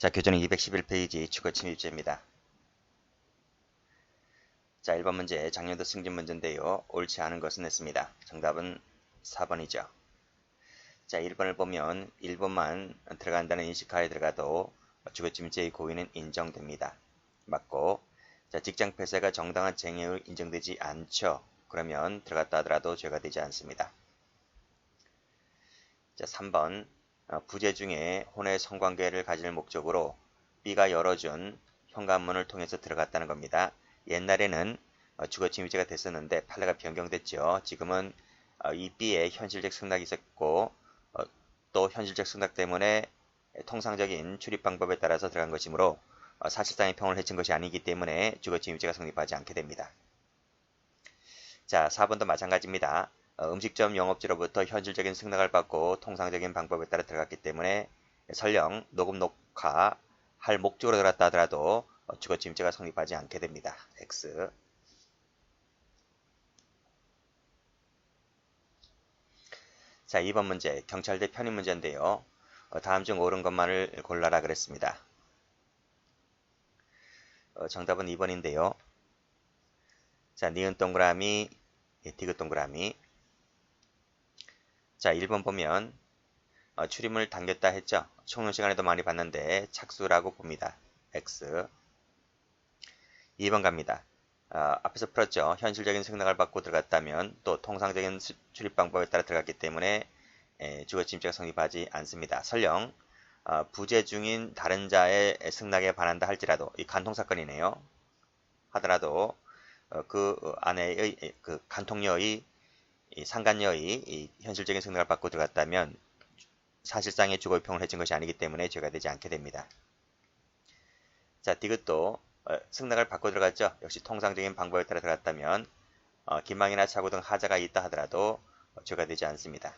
자, 교재는 211페이지 주거 침입죄입니다. 자, 1번 문제 작년도 승진 문제인데요. 옳지 않은 것은 했습니다. 정답은 4번이죠. 자, 1번을 보면 1번만 들어간다는 인식하에 들어가도 주거 침입죄의 고의는 인정됩니다. 맞고, 자, 직장 폐쇄가 정당한 쟁의로 인정되지 않죠. 그러면 들어갔다 하더라도 죄가 되지 않습니다. 자, 3번 부재 중에 혼의 성관계를 가질 목적으로 B가 열어준 현관문을 통해서 들어갔다는 겁니다. 옛날에는 주거 침입죄가 됐었는데 판례가 변경됐죠. 지금은 이 B의 현실적 승낙이 있었고 또 현실적 승낙 때문에 통상적인 출입 방법에 따라서 들어간 것이므로 사실상의 평온을 해친 것이 아니기 때문에 주거 침입죄가 성립하지 않게 됩니다. 자, 4번도 마찬가지입니다. 음식점 영업주로부터 현실적인 승낙을 받고 통상적인 방법에 따라 들어갔기 때문에 설령 녹음 녹화할 목적으로 들어갔다 하더라도 주거 침입죄가 성립하지 않게 됩니다. X. 자, 2번 문제 경찰대 편입 문제인데요. 다음 중 옳은 것만을 골라라 그랬습니다. 정답은 2번인데요. 자, 니은 동그라미, 디귿 동그라미. 자, 1번 보면 출입문을 당겼다 했죠. 총론 시간에도 많이 봤는데 착수라고 봅니다. X. 2번 갑니다. 앞에서 풀었죠. 현실적인 승낙을 받고 들어갔다면 또 통상적인 출입 방법에 따라 들어갔기 때문에 주거 침입죄가 성립하지 않습니다. 설령 부재 중인 다른 자의 승낙에 반한다 할지라도 이 간통 사건이네요. 하더라도 그 아내의 그 간통녀의 상간녀의 현실적인 승낙을 받고 들어갔다면 사실상의 주거 비평을 해친 것이 아니기 때문에 죄가 되지 않게 됩니다. 자, 디귿도 승낙을 받고 들어갔죠. 역시 통상적인 방법에 따라 들어갔다면 기망이나 차고 등 하자가 있다 하더라도 죄가 되지 않습니다.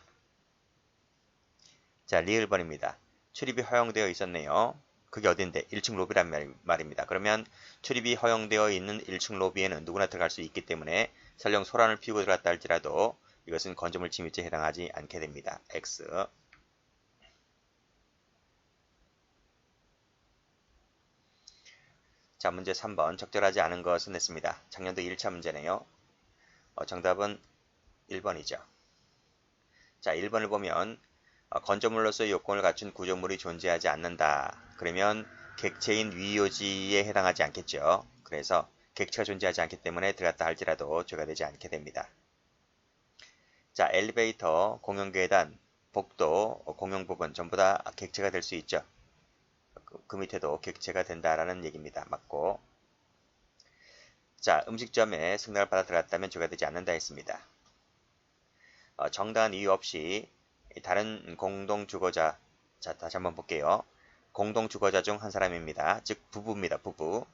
자, 리을번입니다. 출입이 허용되어 있었네요. 그게 어딘데? 1층 로비란 말입니다. 그러면 출입이 허용되어 있는 1층 로비에는 누구나 들어갈 수 있기 때문에 설령 소란을 피우고 들어갔다 할지라도 이것은 건조물 침입죄에 해당하지 않게 됩니다. X. 자, 문제 3번 적절하지 않은 것은 냈습니다. 작년도 1차 문제네요. 정답은 1번이죠. 자, 1번을 보면 건조물로서의 요건을 갖춘 구조물이 존재하지 않는다. 그러면 객체인 위요지에 해당하지 않겠죠. 그래서 객체가 존재하지 않기 때문에 들어갔다 할지라도 죄가 되지 않게 됩니다. 자, 엘리베이터, 공용계단, 복도, 공용부분 전부 다 객체가 될 수 있죠. 그 밑에도 객체가 된다라는 얘기입니다. 맞고. 자, 음식점에 승낙을 받아 들어갔다면 죄가 되지 않는다 했습니다. 정당한 이유 없이 다른 공동주거자, 자, 다시 한번 볼게요. 공동주거자 중 한 사람입니다. 즉 부부입니다. 부부.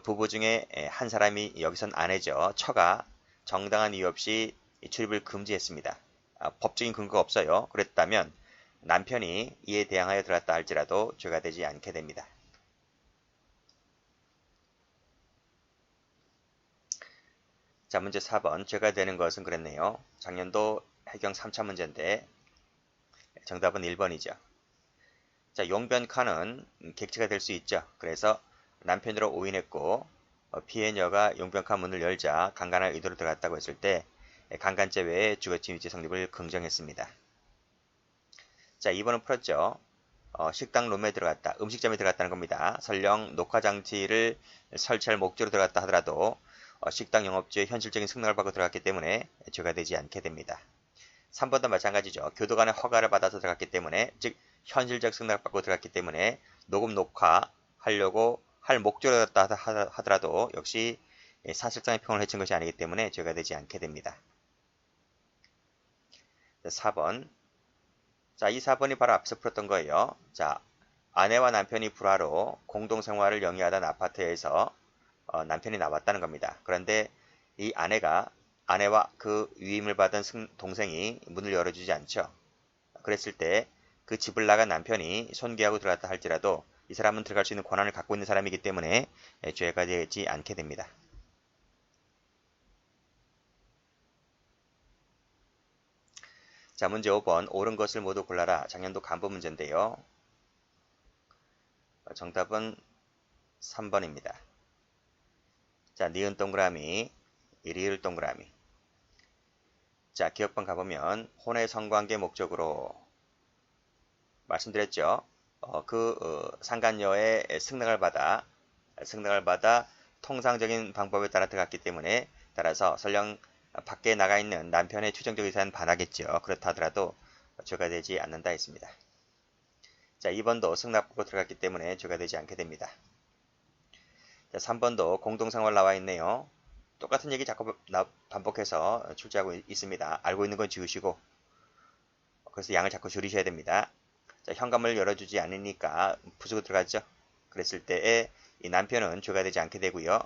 부부 중에 한 사람이, 여기선 아내죠. 처가 정당한 이유 없이 출입을 금지했습니다. 법적인 근거가 없어요. 그랬다면 남편이 이에 대항하여 들어갔다 할지라도 죄가 되지 않게 됩니다. 자, 문제 4번 죄가 되는 것은 그랬네요. 작년도 해경 3차 문제인데 정답은 1번이죠. 자, 용변카는 객체가 될 수 있죠. 그래서 남편으로 오인했고 피해녀가 용변카 문을 열자 강간할 의도로 들어갔다고 했을 때 강간죄 외에 주거침입죄 성립을 긍정했습니다. 자, 2번은 풀었죠. 식당 룸에 들어갔다, 음식점에 들어갔다는 겁니다. 설령 녹화장치를 설치할 목적으로 들어갔다 하더라도 식당 영업주의 현실적인 승낙을 받고 들어갔기 때문에 죄가 되지 않게 됩니다. 3번도 마찬가지죠. 교도관의 허가를 받아서 들어갔기 때문에, 즉 현실적 승낙을 받고 들어갔기 때문에 녹음 녹화하려고 할 목적으로 들어갔다 하더라도 역시 사실상의 평온을 해친 것이 아니기 때문에 죄가 되지 않게 됩니다. 4번. 자, 이 4번이 바로 앞서 풀었던 거예요. 자, 아내와 남편이 불화로 공동생활을 영위하던 아파트에서 남편이 나왔다는 겁니다. 그런데 이 아내와 그 위임을 받은 동생이 문을 열어주지 않죠. 그랬을 때 그 집을 나간 남편이 손괴하고 들어갔다 할지라도 이 사람은 들어갈 수 있는 권한을 갖고 있는 사람이기 때문에 죄가 되지 않게 됩니다. 자, 문제 5번 옳은 것을 모두 골라라. 작년도 간부 문제인데요. 정답은 3번입니다. 자, 니은 동그라미, 리을 동그라미. 자, 기억번 가보면 혼의 성관계 목적으로 말씀드렸죠. 상간녀의 승낙을 받아 통상적인 방법에 따라 들어갔기 때문에 따라서 설령 밖에 나가 있는 남편의 추정적 의사는 반하겠죠. 그렇다 하더라도 죄가 되지 않는다 했습니다. 자, 2번도 승낙받고 들어갔기 때문에 죄가 되지 않게 됩니다. 자, 3번도 공동생활 나와 있네요. 똑같은 얘기 자꾸 반복해서 출제하고 있습니다. 알고 있는 건 지우시고 그래서 양을 자꾸 줄이셔야 됩니다. 자, 현관문을 열어주지 않으니까 부수고 들어갔죠. 그랬을 때에 이 남편은 죄가 되지 않게 되고요.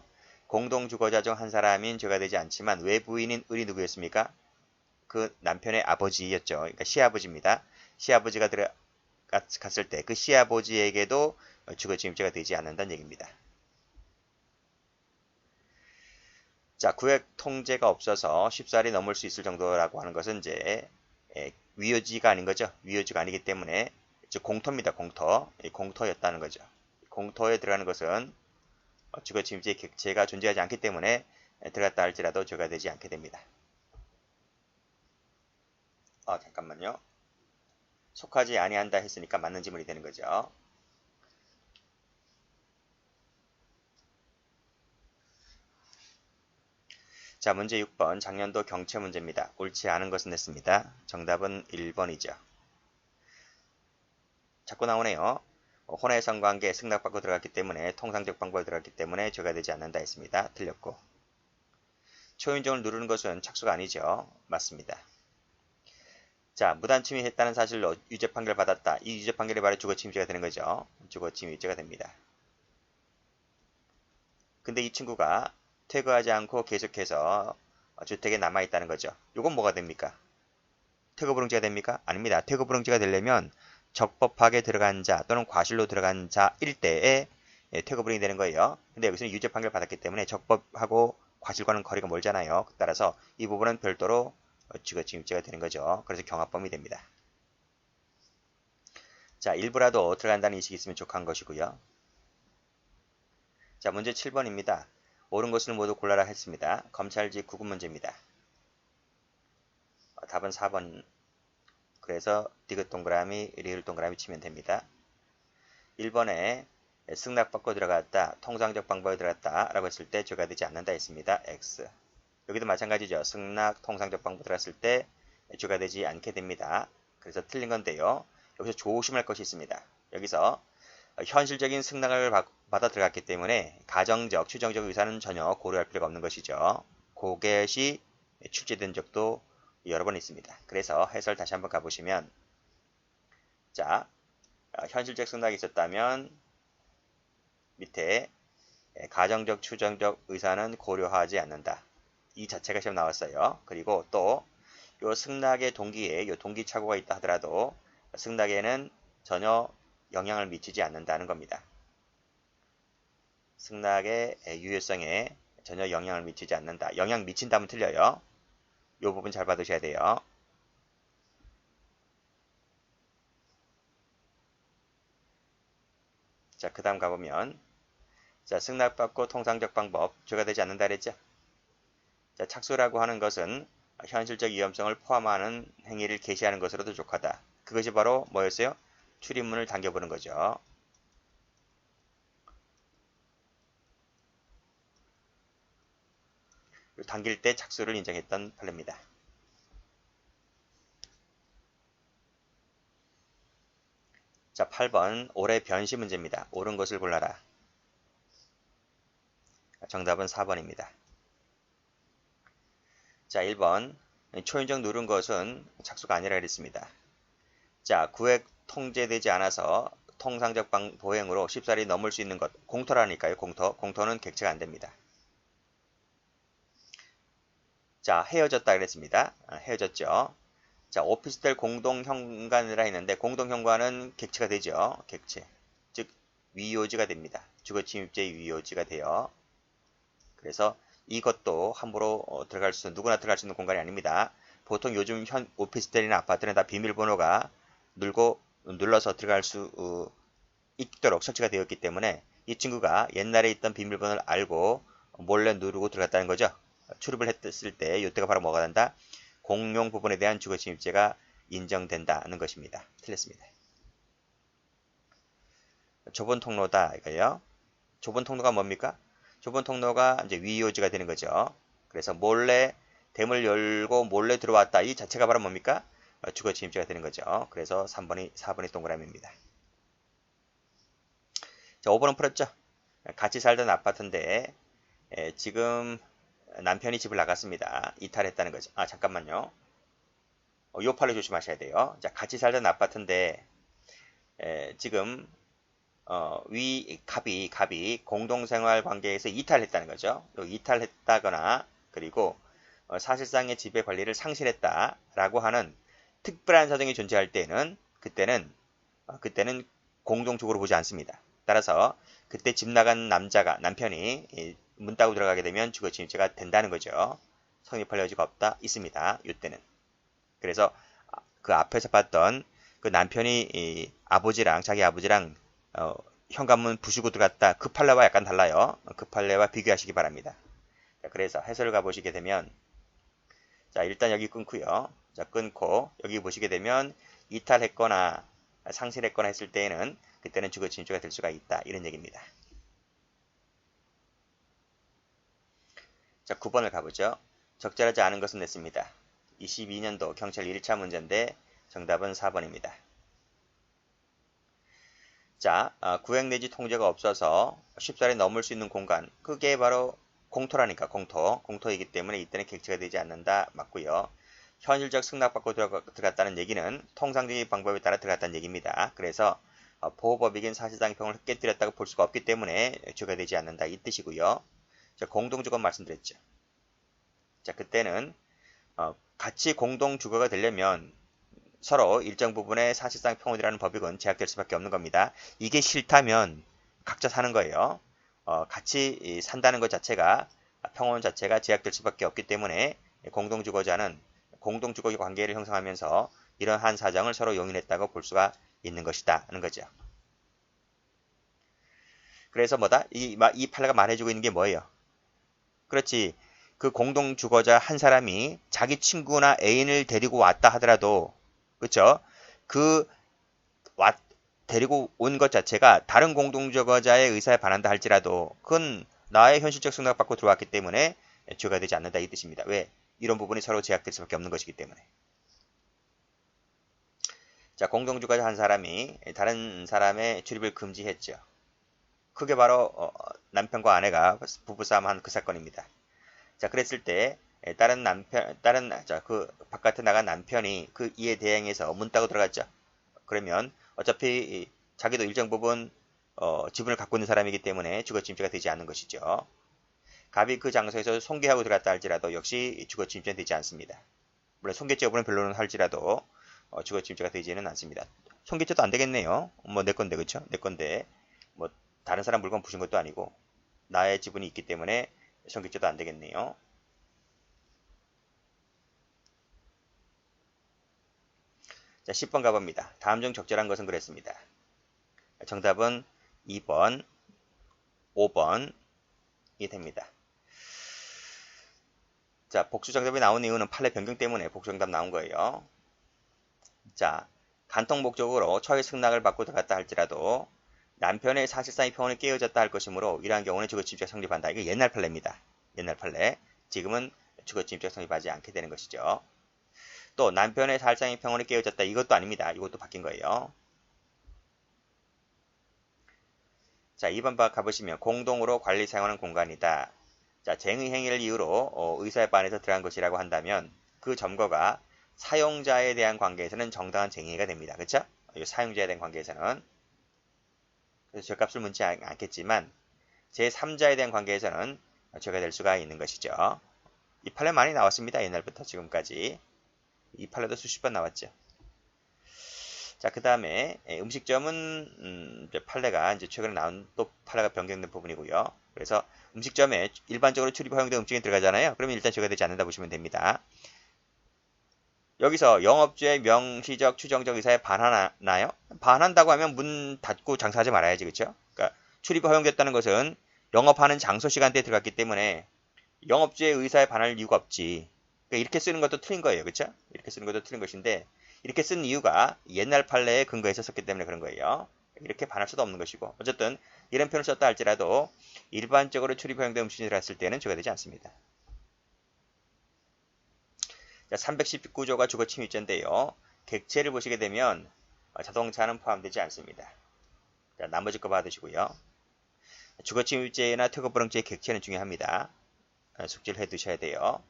공동주거자 중 한 사람인 죄가 되지 않지만 외부인인 을이 누구였습니까? 그 남편의 아버지였죠. 그러니까 시아버지입니다. 시아버지가 들어갔을 때 그 시아버지에게도 주거침입죄가 되지 않는다는 얘기입니다. 자, 구획 통제가 없어서 쉽사리 넘을 수 있을 정도라고 하는 것은 이제 위효지가 아닌 거죠. 위효지가 아니기 때문에 즉 공터입니다. 공터. 공터였다는 거죠. 공터에 들어가는 것은 주거침입죄의 객체가 존재하지 않기 때문에 들어갔다 할지라도 죄가 되지 않게 됩니다. 잠깐만요. 속하지 아니한다 했으니까 맞는 지문이 되는 거죠. 자, 문제 6번 작년도 경체 문제입니다. 옳지 않은 것은 냈습니다. 정답은 1번이죠. 자꾸 나오네요. 혼의 성관계 승낙받고 들어갔기 때문에 통상적 방법에 들어갔기 때문에 죄가 되지 않는다 했습니다. 틀렸고 초인종을 누르는 것은 착수가 아니죠. 맞습니다. 자, 무단침입했다는 사실로 유죄 판결 받았다. 이 유죄 판결이 바로 주거침입죄가 되는 거죠. 주거침입죄가 됩니다. 근데 이 친구가 퇴거하지 않고 계속해서 주택에 남아있다는 거죠. 이건 뭐가 됩니까? 퇴거불응죄가 됩니까? 아닙니다. 퇴거불응죄가 되려면 적법하게 들어간 자 또는 과실로 들어간 자일 때에 퇴거불응이 되는 거예요. 근데 여기서는 유죄 판결 받았기 때문에 적법하고 과실과는 거리가 멀잖아요. 따라서 이 부분은 별도로 주거침입죄가 되는 거죠. 그래서 경합범위 됩니다. 자, 일부라도 들어간다는 인식이 있으면 족한 것이고요. 자, 문제 7번입니다. 옳은 것을 모두 골라라 했습니다. 검찰직 구급 문제입니다. 답은 4번. 그래서 디귿 동그라미, 리을 동그라미 치면 됩니다. 1번에 승낙받고 들어갔다, 통상적 방법에 들어갔다 라고 했을 때 죄가 되지 않는다 했습니다. X. 여기도 마찬가지죠. 승낙, 통상적 방법 들어갔을 때 죄가 되지 않게 됩니다. 그래서 틀린 건데요. 여기서 조심할 것이 있습니다. 여기서 현실적인 승낙을 받아 들어갔기 때문에 가정적, 추정적 의사는 전혀 고려할 필요가 없는 것이죠. 고get이 출제된 적도 여러 번 있습니다. 그래서 해설 다시 한번 가보시면 자, 현실적 승낙이 있었다면 밑에 가정적, 추정적 의사는 고려하지 않는다. 이 자체가 시험 나왔어요. 그리고 또 요 승낙의 동기에 요 동기착오가 있다 하더라도 승낙에는 전혀 영향을 미치지 않는다는 겁니다. 승낙의 유효성에 전혀 영향을 미치지 않는다. 영향 미친다면 틀려요. 이 부분 잘 받으셔야 돼요. 자, 그 다음 가보면 자, 승낙받고 통상적 방법 죄가 되지 않는다 그랬죠. 자, 착수라고 하는 것은 현실적 위험성을 포함하는 행위를 개시하는 것으로도 족하다. 그것이 바로 뭐였어요? 출입문을 당겨보는 거죠. 당길 때 착수를 인정했던 판례입니다. 자, 8번 올해 변시 문제입니다. 옳은 것을 골라라. 정답은 4번입니다. 자, 1번 초인종 누른 것은 착수가 아니라 그랬습니다. 자, 구획 통제되지 않아서 통상적 보행으로 쉽사리 넘을 수 있는 것 공터라니까요. 공터는 객체가 안됩니다. 자, 헤어졌다 그랬습니다. 헤어졌죠. 자, 오피스텔 공동현관이라 했는데 공동현관은 객체가 되죠. 객체. 즉 위요지가 됩니다. 주거침입죄 위요지가 돼요. 그래서 이것도 함부로 누구나 들어갈 수 있는 공간이 아닙니다. 보통 요즘 오피스텔이나 아파트는 다 비밀번호가 눌러서 들어갈 수 있도록 설치가 되었기 때문에 이 친구가 옛날에 있던 비밀번호를 알고 몰래 누르고 들어갔다는 거죠. 출입을 했을 때 이때가 바로 뭐가 된다? 공용 부분에 대한 주거 침입죄가 인정된다는 것입니다. 틀렸습니다. 좁은 통로다 이거예요. 좁은 통로가 뭡니까? 좁은 통로가 이제 위요지가 되는 거죠. 그래서 몰래 대문을 열고 몰래 들어왔다. 이 자체가 바로 뭡니까? 주거 침입죄가 되는 거죠. 그래서 4번이 동그라미입니다. 자, 5번은 풀었죠? 같이 살던 아파트인데 지금 남편이 집을 나갔습니다. 이탈했다는 거죠. 아, 잠깐만요. 요 판을 조심하셔야 돼요. 자, 같이 살던 아파트인데 지금 갑이 공동생활 관계에서 이탈했다는 거죠. 이탈했다거나 그리고 사실상의 지배 관리를 상실했다라고 하는 특별한 사정이 존재할 때는 그때는 공동주거로 보지 않습니다. 따라서 그때 집 나간 남편이 문 따고 들어가게 되면 주거침입죄가 된다는 거죠. 성립할 여지가 없다 있습니다. 이때는. 그래서 그 앞에서 봤던 그 남편이 자기 아버지랑 현관문 부수고 들어갔다. 그 판례와 약간 달라요. 그 판례와 비교하시기 바랍니다. 자, 그래서 해설을 가보시게 되면 자, 일단 여기 끊고요. 자, 끊고 여기 보시게 되면 이탈했거나 상실했거나 했을 때에는 그때는 주거침입죄가 될 수가 있다. 이런 얘기입니다. 자, 9번을 가보죠. 적절하지 않은 것은 냈습니다. 22년도 경찰 1차 문제인데 정답은 4번입니다. 자, 구획 내지 통제가 없어서 쉽사리 넘을 수 있는 공간. 그게 바로 공토라니까, 공토이기 때문에 이때는 객체가 되지 않는다. 맞고요. 현실적 승낙받고 들어갔다는 얘기는 통상적인 방법에 따라 들어갔다는 얘기입니다. 그래서 보호법이긴 사실상 평을 깨뜨렸다고 볼 수가 없기 때문에 죄가 되지 않는다. 이 뜻이고요. 자, 공동주거 말씀드렸죠. 자, 그때는 같이 공동주거가 되려면 서로 일정 부분의 사실상 평온이라는 법익은 제약될 수밖에 없는 겁니다. 이게 싫다면 각자 사는 거예요. 같이 산다는 것 자체가 평온 자체가 제약될 수밖에 없기 때문에 공동주거자는 공동주거 관계를 형성하면서 이러한 사정을 서로 용인했다고 볼 수가 있는 것이다 하는 거죠. 그래서 뭐다? 이 판례가 말해주고 있는 게 뭐예요? 그렇지. 그 공동주거자 한 사람이 자기 친구나 애인을 데리고 왔다 하더라도 그렇죠? 데리고 온 것 자체가 다른 공동주거자의 의사에 반한다 할지라도 그건 나의 현실적 승낙받고 들어왔기 때문에 죄가 되지 않는다 이 뜻입니다. 왜? 이런 부분이 서로 제약될 수밖에 없는 것이기 때문에. 자, 공동주거자 한 사람이 다른 사람의 출입을 금지했죠. 그게 바로 남편과 아내가 부부싸움한 그 사건입니다. 자, 그랬을 때 그 바깥에 나간 남편이 그 이에 대응해서 문 따고 들어갔죠. 그러면 어차피 자기도 일정 부분 지분을 갖고 있는 사람이기 때문에 주거침입죄가 되지 않는 것이죠. 갑이 그 장소에서 손괴하고 들어갔다 할지라도 역시 주거침입죄는 되지 않습니다. 물론 손괴죄 여부는 별로는 할지라도 주거침입죄가 되지는 않습니다. 손괴죄도 안 되겠네요. 뭐 내 건데 그쵸? 내 건데 뭐 다른 사람 물건 부신 것도 아니고 나의 지분이 있기 때문에 손괴죄도 안 되겠네요. 자, 10번 가봅니다. 다음 중 적절한 것은 그랬습니다. 정답은 2번, 5번이 됩니다. 자, 복수 정답이 나온 이유는 판례 변경 때문에 복수 정답 나온 거예요. 자, 간통 목적으로 처의 승낙을 받고 들어갔다 할지라도 남편의 사실상의 평온이 깨어졌다 할 것이므로 이러한 경우는 주거침입죄가 성립한다. 이게 옛날 판례입니다. 옛날 판례. 지금은 주거침입죄가 성립하지 않게 되는 것이죠. 또 남편의 사실상의 평온이 깨어졌다. 이것도 아닙니다. 이것도 바뀐 거예요. 자, 2번 가보시면 공동으로 관리 사용하는 공간이다. 자, 쟁의 행위를 이유로 의사에 반해서 들어간 것이라고 한다면 그 점거가 사용자에 대한 관계에서는 정당한 쟁의가 됩니다. 그렇죠? 이 사용자에 대한 관계에서는 그래서 죄값을 묻지 않겠지만 제3자에 대한 관계에서는 죄가 될 수가 있는 것이죠. 이 판례 많이 나왔습니다. 옛날부터 지금까지. 이 판례도 수십 번 나왔죠. 자, 그 다음에 음식점은 판례가 이제 최근에 나온 또 판례가 변경된 부분이고요. 그래서 음식점에 일반적으로 출입 허용된 음식이 들어가잖아요. 그러면 일단 죄가 되지 않는다 보시면 됩니다. 여기서 영업주의 명시적 추정적 의사에 반하나요? 반한다고 하면 문 닫고 장사하지 말아야지, 그쵸? 그러니까 출입이 허용됐다는 것은 영업하는 장소 시간대에 들어갔기 때문에 영업주의 의사에 반할 이유가 없지. 그러니까 이렇게 쓰는 것도 틀린 거예요, 그쵸? 이렇게 쓰는 것도 틀린 것인데 이렇게 쓴 이유가 옛날 판례에 근거해서 썼기 때문에 그런 거예요. 이렇게 반할 수도 없는 것이고 어쨌든 이런 표현을 썼다 할지라도 일반적으로 출입 허용된 음식이 들어갔을 때는 줘야 되지 않습니다. 자, 319조가 주거침입죄인데요. 객체를 보시게 되면 자동차는 포함되지 않습니다. 자, 나머지 거 받으시고요. 주거침입죄나 퇴거불응죄의 객체는 중요합니다. 숙지를 해두셔야 돼요.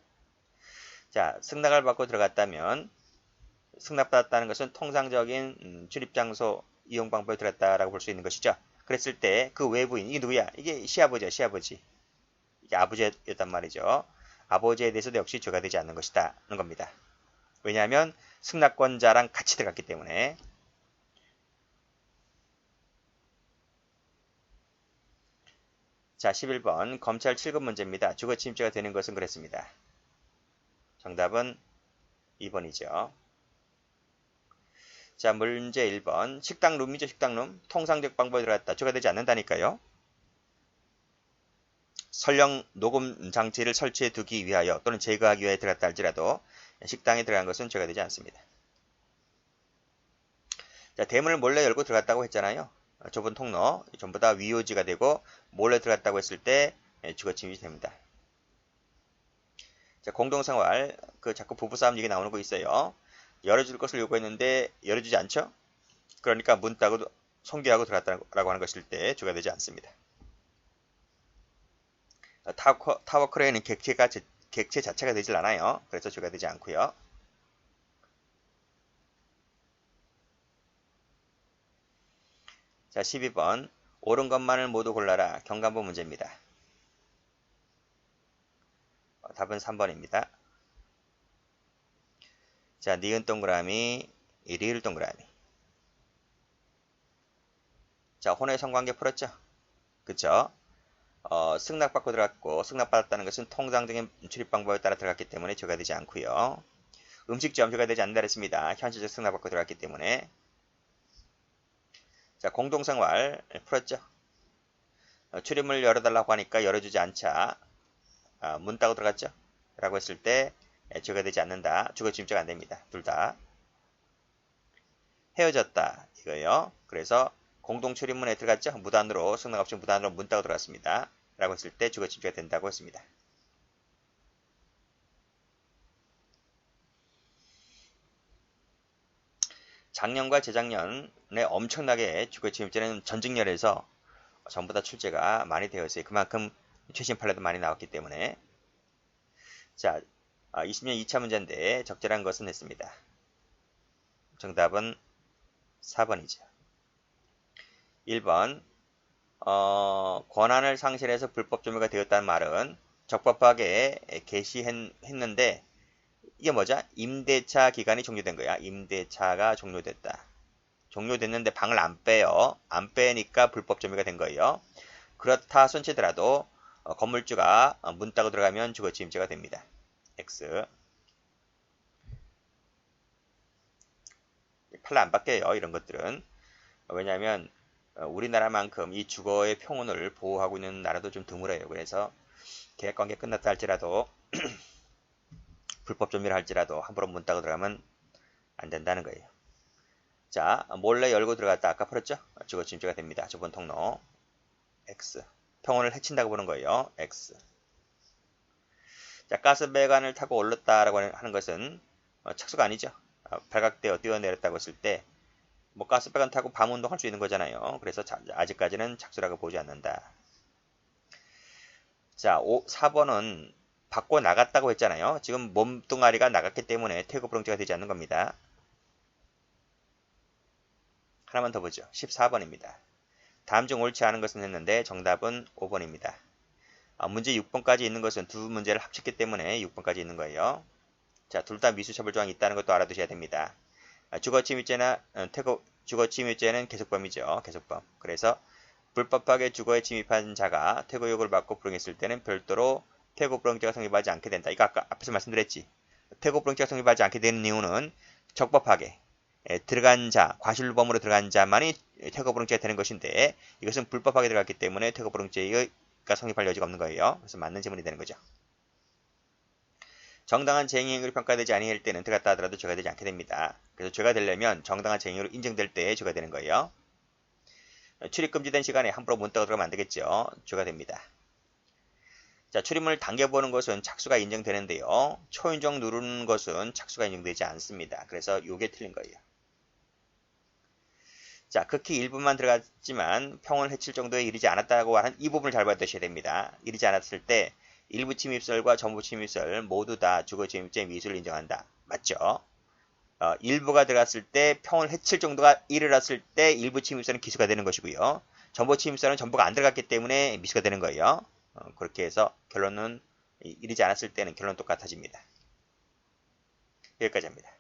자, 승낙을 받고 들어갔다면 승낙받았다는 것은 통상적인 출입장소 이용 방법에 들어갔다라고 볼 수 있는 것이죠. 그랬을 때 그 외부인, 이게 누구야? 이게 시아버지야, 시아버지. 이게 아버지였단 말이죠. 아버지에 대해서도 역시 죄가 되지 않는 것이다 는 겁니다. 왜냐하면 승낙권자랑 같이 들어갔기 때문에. 자, 11번 검찰 7급 문제입니다. 주거침입죄가 되는 것은 그랬습니다. 정답은 2번이죠. 자, 문제 1번 식당룸이죠. 식당룸. 통상적 방법에 들어갔다. 죄가 되지 않는다니까요. 설령 녹음 장치를 설치해 두기 위하여 또는 제거하기 위해 들어갔다 할지라도 식당에 들어간 것은 죄가 되지 않습니다. 자, 대문을 몰래 열고 들어갔다고 했잖아요. 좁은 통로, 전부 다 위호지가 되고 몰래 들어갔다고 했을 때 주거침입이 됩니다. 자, 공동생활, 자꾸 부부싸움 얘기 나오는 거 있어요. 열어줄 것을 요구했는데 열어주지 않죠? 그러니까 문 따고 송기하고 들어갔다고 하는 것일 때 죄가 되지 않습니다. 타워 크레인은 객체 자체가 되질 않아요. 그래서 죄가 되지 않고요. 자, 12번 옳은 것만을 모두 골라라. 경관부 문제입니다. 답은 3번입니다. 자, 니은 동그라미, 리을 동그라미. 자, 혼의 성관계 풀었죠? 그쵸? 승낙받고 들어갔고 승낙받았다는 것은 통상적인 출입 방법에 따라 들어갔기 때문에 죄가 되지 않고요. 음식점 죄가 되지 않는다 했습니다. 현실적 승낙받고 들어갔기 때문에. 자, 공동생활 풀었죠? 출입문을 열어달라고 하니까 열어주지 않자 문 따고 들어갔죠? 라고 했을 때 죄가 되지 않는다. 주거침입죄가 안됩니다. 둘 다. 헤어졌다. 이거예요. 그래서 공동출입문에 들어갔죠? 무단으로 승낙 없이 무단으로 문 따고 들어갔습니다. 라고 했을 때 주거침입죄가 된다고 했습니다. 작년과 재작년에 엄청나게 주거침입죄는 전직렬에서 전부 다 출제가 많이 되어 있어요. 그만큼 최신 판례도 많이 나왔기 때문에. 자, 20년 2차 문제인데 적절한 것은 했습니다. 정답은 4번이죠. 1번 권한을 상실해서 불법 조매가 되었다는 말은 적법하게 개시했는데 이게 뭐죠? 임대차 기간이 종료된 거야. 임대차가 종료됐다. 종료됐는데 방을 안 빼요. 안 빼니까 불법 점유가 된 거예요. 그렇다 손치더라도 건물주가 문 따고 들어가면 주거침입죄가 됩니다. X. 판례 안 바뀌어요. 이런 것들은. 왜냐하면 우리나라만큼 이 주거의 평온을 보호하고 있는 나라도 좀 드물어요. 그래서 계약관계 끝났다 할지라도 불법 점유를 할지라도 함부로 문 따고 들어가면 안 된다는 거예요. 자, 몰래 열고 들어갔다. 아까 풀었죠? 주거침입죄가 됩니다. 좁은 통로. X. 평온을 해친다고 보는 거예요. X. 자, 가스배관을 타고 올랐다라고 하는 것은 착수가 아니죠. 발각되어 뛰어내렸다고 했을 때 뭐 가스배관 타고 밤 운동할 수 있는 거잖아요. 그래서 아직까지는 착수라고 보지 않는다. 자, 4번은 밖고 나갔다고 했잖아요. 지금 몸뚱아리가 나갔기 때문에 퇴거불응죄가 되지 않는 겁니다. 하나만 더 보죠. 14번입니다. 다음 중 옳지 않은 것은 했는데 정답은 5번입니다. 문제 6번까지 있는 것은 두 문제를 합쳤기 때문에 6번까지 있는 거예요. 자, 둘 다 미수처벌 조항이 있다는 것도 알아두셔야 됩니다. 주거침입죄는 계속범이죠. 계속범. 그래서 불법하게 주거에 침입한 자가 퇴거 요구를 받고 불응했을 때는 별도로 퇴거 불응죄가 성립하지 않게 된다. 이거 아까 앞에서 말씀드렸지. 퇴거불응죄가 성립하지 않게 되는 이유는 적법하게 들어간 자, 과실범으로 들어간 자만이 퇴거불응죄가 되는 것인데 이것은 불법하게 들어갔기 때문에 퇴거불응죄가 성립할 여지가 없는 거예요. 그래서 맞는 지문이 되는 거죠. 정당한 쟁의행위로 평가되지 아니할 때는 들어갔다 하더라도 죄가 되지 않게 됩니다. 그래서 죄가 되려면 정당한 쟁의로 인정될 때 죄가 되는 거예요. 출입 금지된 시간에 함부로 문 따고 들어가면 안 되겠죠. 죄가 됩니다. 자, 출입문을 당겨보는 것은 착수가 인정되는데요. 초인종 누르는 것은 착수가 인정되지 않습니다. 그래서 이게 틀린 거예요. 자, 극히 일부만 들어갔지만 평온을 해칠 정도에 이르지 않았다고 하는 이 부분을 잘 받으셔야 됩니다. 이르지 않았을 때 일부 침입설과 전부 침입설 모두 다 주거침입죄 미수를 인정한다. 맞죠? 일부가 들어갔을 때 평온을 해칠 정도가 이르렀을 때 일부 침입설은 기수가 되는 것이고요. 전부 침입설은 전부가 안 들어갔기 때문에 미수가 되는 거예요. 그렇게 해서 결론은 이르지 않았을 때는 결론은 똑같아집니다. 여기까지 합니다.